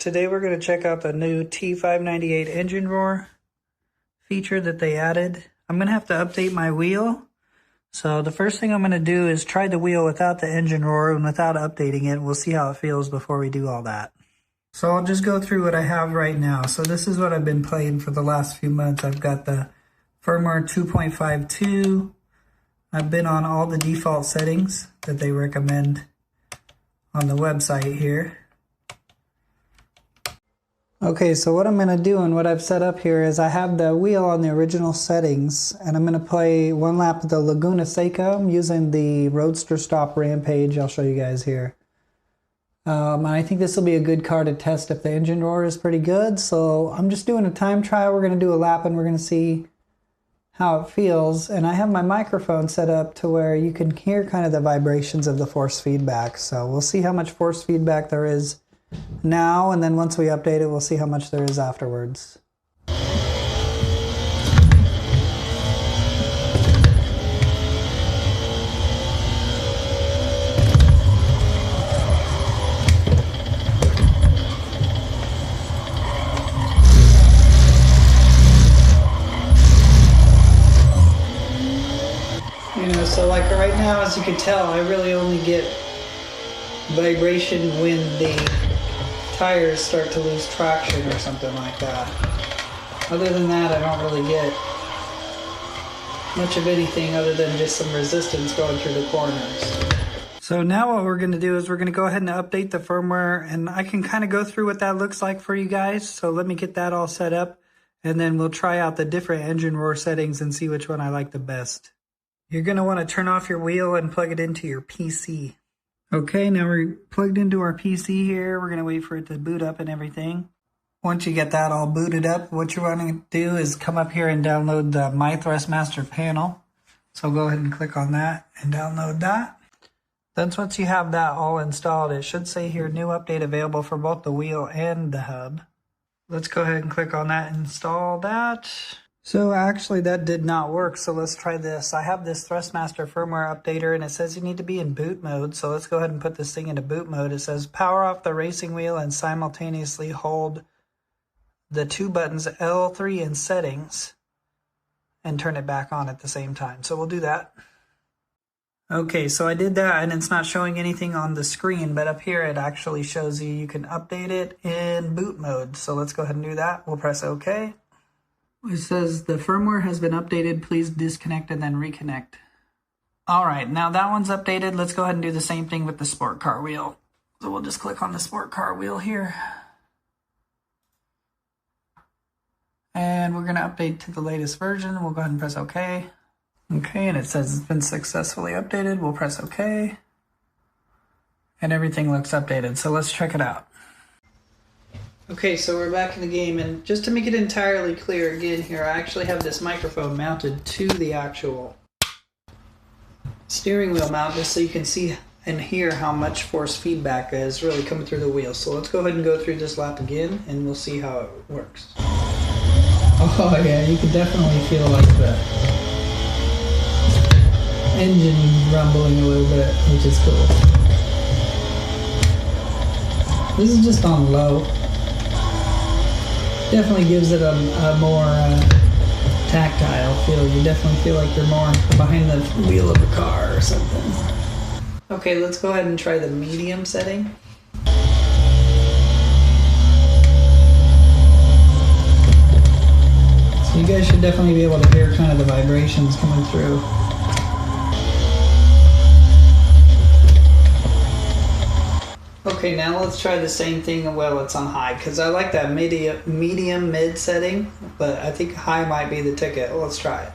Today we're going to check out the new T598 engine roar feature that they added. I'm going to have to update my wheel. So the first thing I'm going to do is try the wheel without the engine roar and without updating it. We'll see how it feels before we do all that. So I'll just go through what I have right now. So this is what I've been playing for the last few months. I've got the firmware 2.52. I've been on all the default settings that they recommend on the website here. Okay, so what I'm going to do and what I've set up here is I have the wheel on the original settings, and I'm going to play one lap of the Laguna Seca. I'm using the Roadster Stop Rampage. I'll show you guys here. And I think this will be a good car to test if the engine roar is pretty good. So I'm just doing a time trial. We're going to do a lap and we're going to see how it feels. And I have my microphone set up to where you can hear kind of the vibrations of the force feedback. So we'll see how much force feedback there is now, and then once we update it, we'll see how much there is afterwards. So like right now, as you can tell, I really only get vibration when the tires start to lose traction or something like that. Other than that, I don't really get much of anything other than just some resistance going through the corners. So now what we're going to do is we're going to go ahead and update the firmware, and I can kind of go through what that looks like for you guys. So let me get that all set up, and then we'll try out the different engine roar settings and see which one I like the best. You're going to want to turn off your wheel and plug it into your PC. Okay, now we're plugged into our PC here. We're going to wait for it to boot up and everything. Once you get that all booted up, what you want to do is come up here and download the My Thrustmaster Panel. So go ahead and click on that and download that. Then once you have that all installed, it should say here, new update available for both the wheel and the hub. Let's go ahead and click on that and install that. So actually that did not work, so let's try this. I have this Thrustmaster firmware updater and it says you need to be in boot mode, so let's go ahead and put this thing into boot mode. It says power off the racing wheel and simultaneously hold the two buttons L3 in settings and turn it back on at the same time. So we'll do that. Okay, so I did that and it's not showing anything on the screen, but up here it actually shows you can update it in boot mode. So let's go ahead and do that. We'll press OK. It says the firmware has been updated. Please disconnect and then reconnect. All right, now that one's updated. Let's go ahead and do the same thing with the sport car wheel. So we'll just click on the sport car wheel here. And we're going to update to the latest version. We'll go ahead and press OK. Okay, and it says it's been successfully updated. We'll press OK. And everything looks updated. So let's check it out. Okay, so we're back in the game, and just to make it entirely clear again here, I actually have this microphone mounted to the actual steering wheel mount just so you can see and hear how much force feedback is really coming through the wheel. So let's go ahead and go through this lap again, and we'll see how it works. Oh yeah, you can definitely feel like the engine rumbling a little bit, which is cool. This is just on low. Definitely gives it a more tactile feel. You definitely feel like you're more behind the wheel of a car or something. Okay, let's go ahead and try the medium setting. So you guys should definitely be able to hear kind of the vibrations coming through. Okay, now let's try the same thing while it's on high, because I like that medium mid setting, but I think high might be the ticket. Let's try it.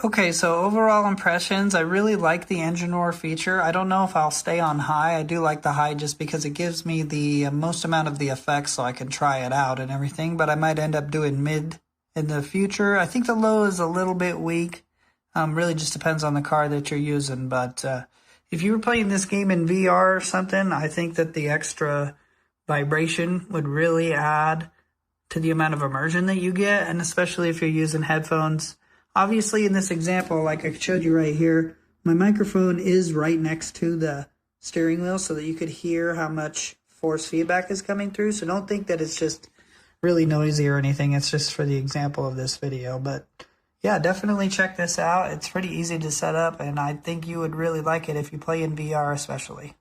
Okay, so overall impressions, I really like the engine roar feature. I don't know if I'll stay on high. I do like the high just because it gives me the most amount of the effects so I can try it out and everything, but I might end up doing mid in the future. I think the low is a little bit weak. Really just depends on the car that you're using. But if you were playing this game in VR or something, I think that the extra vibration would really add to the amount of immersion that you get, and especially if you're using headphones. Obviously, in this example, like I showed you right here, my microphone is right next to the steering wheel so that you could hear how much force feedback is coming through. So don't think that it's just really noisy or anything. It's just for the example of this video. But yeah, definitely check this out. It's pretty easy to set up, and I think you would really like it if you play in VR especially.